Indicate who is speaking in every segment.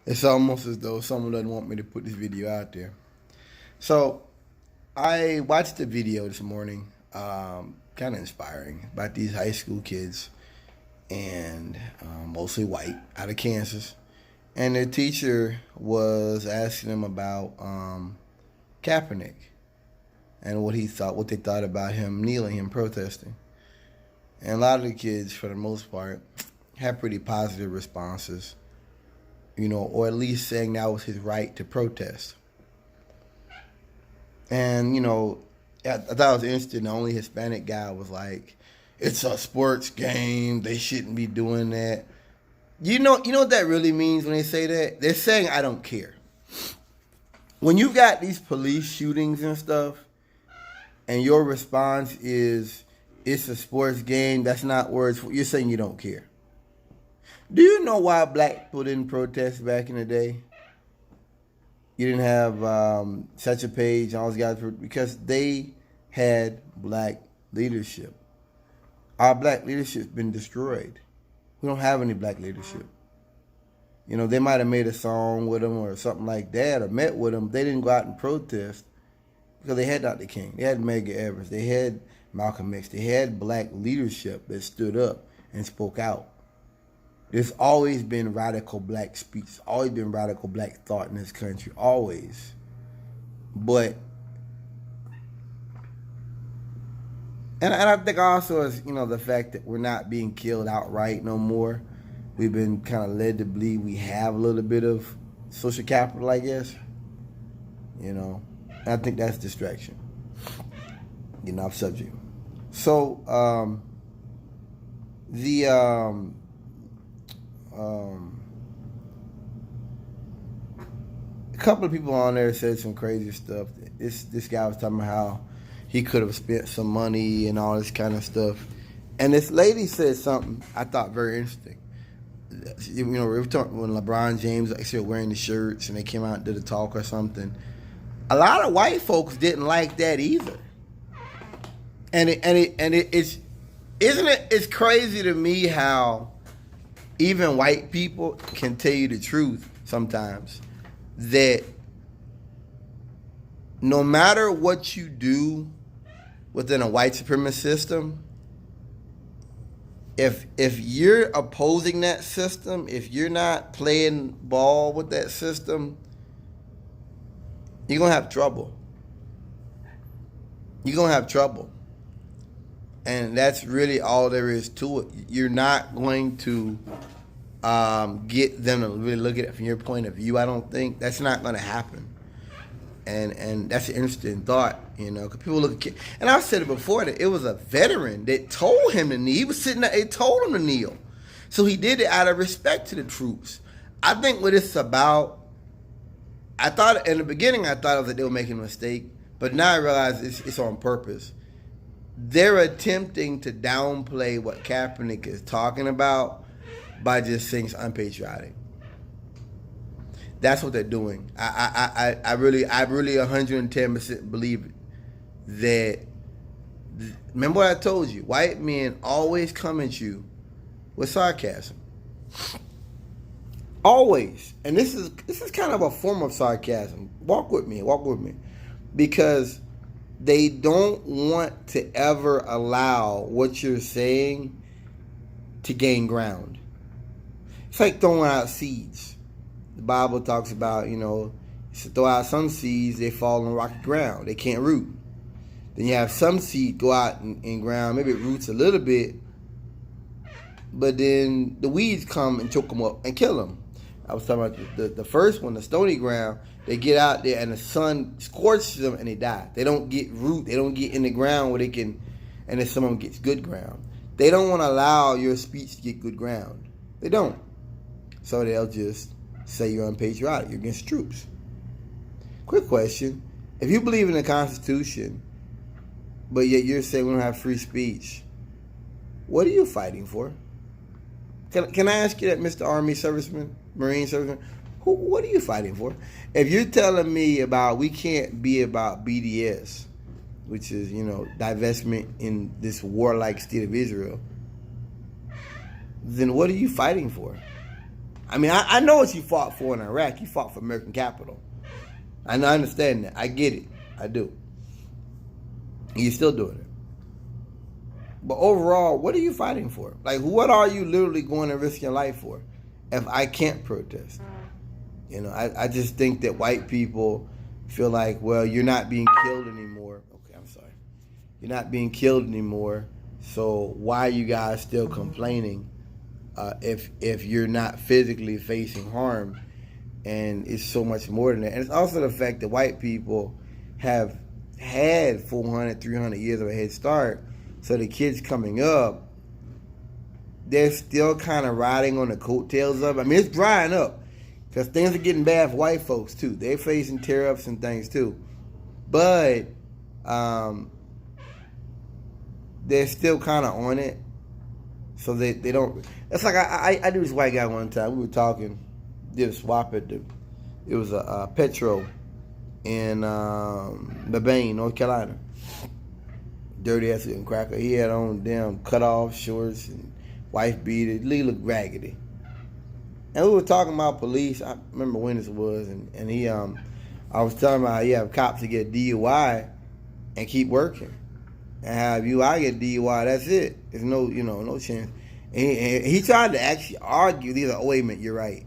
Speaker 1: It's almost as though someone doesn't want me to put this video out there. So I watched the video this morning, kind of inspiring, about these high school kids, and mostly white, out of Kansas. And their teacher was asking them about Kaepernick and what they thought about him kneeling, him protesting. And a lot of the kids, for the most part, had pretty positive responses, or at least saying that was his right to protest. And, I thought it was interesting. The only Hispanic guy was like, it's a sports game. They shouldn't be doing that. You know what that really means when they say that? They're saying, I don't care. When you've got these police shootings and stuff, and your response is, it's a sports game, that's not words for, you're saying you don't care. Do you know why black people didn't protest back in the day? You didn't have such a page, all those guys, because they had black leadership. Our black leadership's been destroyed. We don't have any black leadership. They might have made a song with them or something like that, or met with them. They didn't go out and protest because they had Dr. King. They had Medgar Evers. They had Malcolm X. They had black leadership that stood up and spoke out. There's always been radical black speech. There's always been radical black thought in this country. Always. But, and I think also is, the fact that we're not being killed outright no more. We've been kind of led to believe we have a little bit of social capital, I guess. And I think that's distraction. Off subject. So, a couple of people on there said some crazy stuff. This guy was talking about how he could have spent some money and all this kind of stuff. And this lady said something I thought very interesting. We were talking when LeBron James started wearing the shirts and they came out and did a talk or something. A lot of white folks didn't like that either. It's crazy to me how even white people can tell you the truth sometimes, that no matter what you do within a white supremacist system, if you're opposing that system, if you're not playing ball with that system, you're going to have trouble. You're going to have trouble. And that's really all there is to it. You're not going to get them to really look at it from your point of view, I don't think. That's not going to happen. And that's an interesting thought, because people look at, and I've said it before, that it was a veteran that told him to kneel. He was sitting there, they told him to kneel. So he did it out of respect to the troops. I think what it's about, I thought in the beginning, I thought it was that they were making a mistake, but now I realize it's on purpose. They're attempting to downplay what Kaepernick is talking about by just saying it's unpatriotic. That's what they're doing. I really 110% believe that. Remember what I told you? White men always come at you with sarcasm. Always. And this is kind of a form of sarcasm. Walk with me. Because they don't want to ever allow what you're saying to gain ground. It's like throwing out seeds. The Bible talks about, to throw out some seeds, they fall on rocky ground. They can't root. Then you have some seed go out in ground, maybe it roots a little bit, but then the weeds come and choke them up and kill them. I was talking about the first one, the stony ground. They get out there and the sun scorches them and they die. They don't get root. They don't get in the ground where they can, and then someone gets good ground. They don't want to allow your speech to get good ground. They don't. So they'll just say you're unpatriotic. You're against troops. Quick question. If you believe in the Constitution, but yet you're saying we don't have free speech, what are you fighting for? Can I ask you that, Mr. Army serviceman, Marine serviceman? What are you fighting for? If you're telling me about we can't be about BDS, which is, divestment in this warlike state of Israel, then what are you fighting for? I mean, I know what you fought for in Iraq. You fought for American capital. I understand that. I get it. I do. You're still doing it. But overall, what are you fighting for? Like, what are you literally going to risk your life for if I can't protest? You know, I just think that white people feel like, well, you're not being killed anymore. Okay, I'm sorry. You're not being killed anymore, so why are you guys still complaining if you're not physically facing harm? And it's so much more than that. And it's also the fact that white people have had 400, 300 years of a head start. So the kids coming up, they're still kind of riding on the coattails of it. I mean, it's drying up because things are getting bad for white folks too. They're facing tariffs and things too. But they're still kind of on it. So they don't. It's like I knew this white guy one time. We were talking, did a swap at it was a Petro in Babane, North Carolina. Dirty ass and cracker. He had on damn cut off shorts and wife beater. He looked raggedy. And we were talking about police. I remember when this was, and he I was telling him how you have cops to get DUI and keep working. And how if I get DUI, that's it. There's no chance. And he tried to actually argue. He's like, oh, wait a minute, you're right.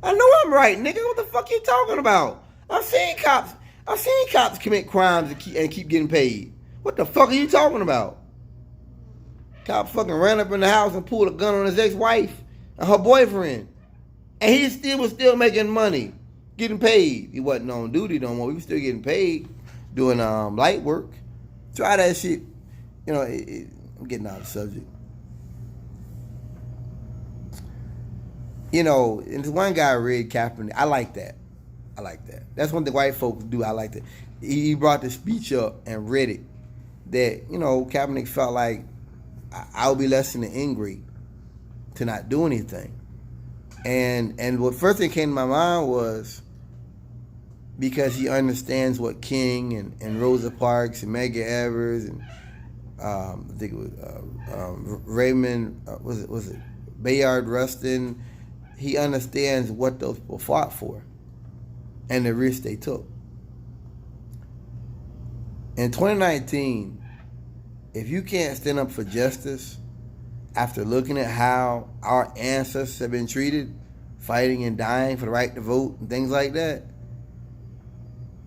Speaker 1: I know I'm right, nigga. What the fuck you talking about? I've seen cops commit crimes and keep getting paid. What the fuck are you talking about? Cop fucking ran up in the house and pulled a gun on his ex-wife and her boyfriend. And he was still making money, getting paid. He wasn't on duty no more. He was still getting paid, doing light work. Try that shit. You know, I'm getting out of the subject. You know, and this one guy read Kapernick. I like that. That's one thing white folks do. I like that. He brought the speech up and read it. That, you know, Kaepernick felt like I would be less than angry to not do anything. And what first thing came to my mind was because he understands what King and Rosa Parks and Medgar Evers and I think it was Raymond was it Bayard Rustin. He understands what those people fought for and the risk they took. In 2019, if you can't stand up for justice after looking at how our ancestors have been treated, fighting and dying for the right to vote and things like that,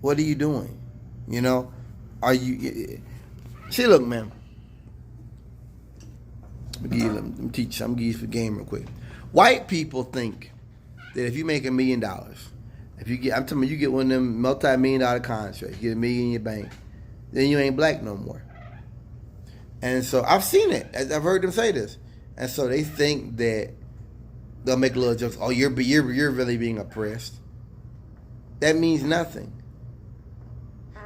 Speaker 1: what are you doing? You know, are you? See, look, man. Let me teach you something. I'm gonna give you some game real quick. White people think that if you make $1 million, I'm telling you, you get one of them multi-million-dollar contracts, you get $1 million in your bank, then you ain't black no more. And so I've seen it. I've heard them say this. And so they think that they'll make little jokes. Oh, you're really being oppressed. That means nothing.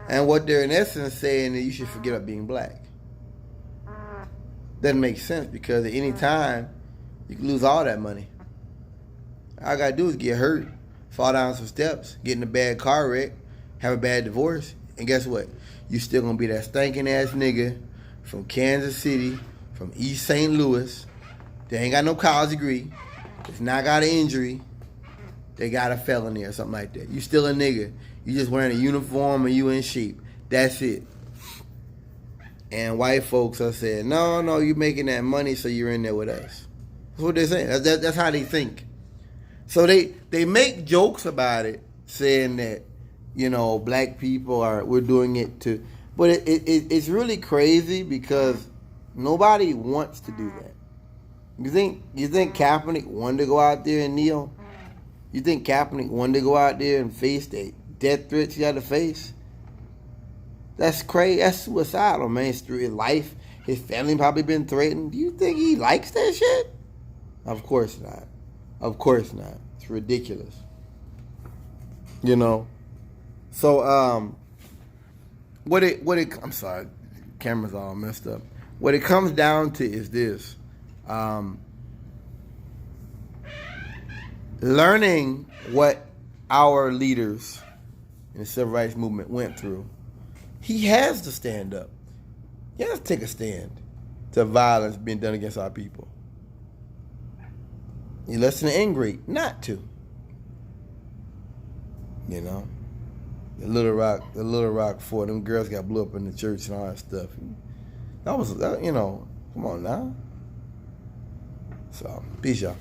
Speaker 1: And what they're in essence saying is you should forget about being black. Doesn't make sense because at any time you can lose all that money. All I gotta do is get hurt, fall down some steps, get in a bad car wreck, have a bad divorce, and guess what? You still gonna be that stinking ass nigga from Kansas City, from East St. Louis. They ain't got no college degree. It's not got an injury. They got a felony or something like that. You still a nigga. You just wearing a uniform and you in shape. That's it. And white folks are saying, no, you making that money so you're in there with us. That's what they're saying. That's how they think. So they make jokes about it, saying that, you know, black people we're doing it to, but it's really crazy because nobody wants to do that. You think Kaepernick wanted to go out there and kneel? You think Kaepernick wanted to go out there and face the death threats he had to face? That's crazy. That's suicidal, man. It's through his life. His family probably been threatened. Do you think he likes that shit? Of course not. Of course not. It's ridiculous. You know. So I'm sorry, camera's all messed up. What it comes down to is this. Learning what our leaders in the civil rights movement went through, he has to stand up. He has to take a stand to violence being done against our people. You're less than ingrate not to. You know, the Little Rock 4, them girls got blew up in the church and all that stuff. That was, you know, come on now. So, peace, y'all.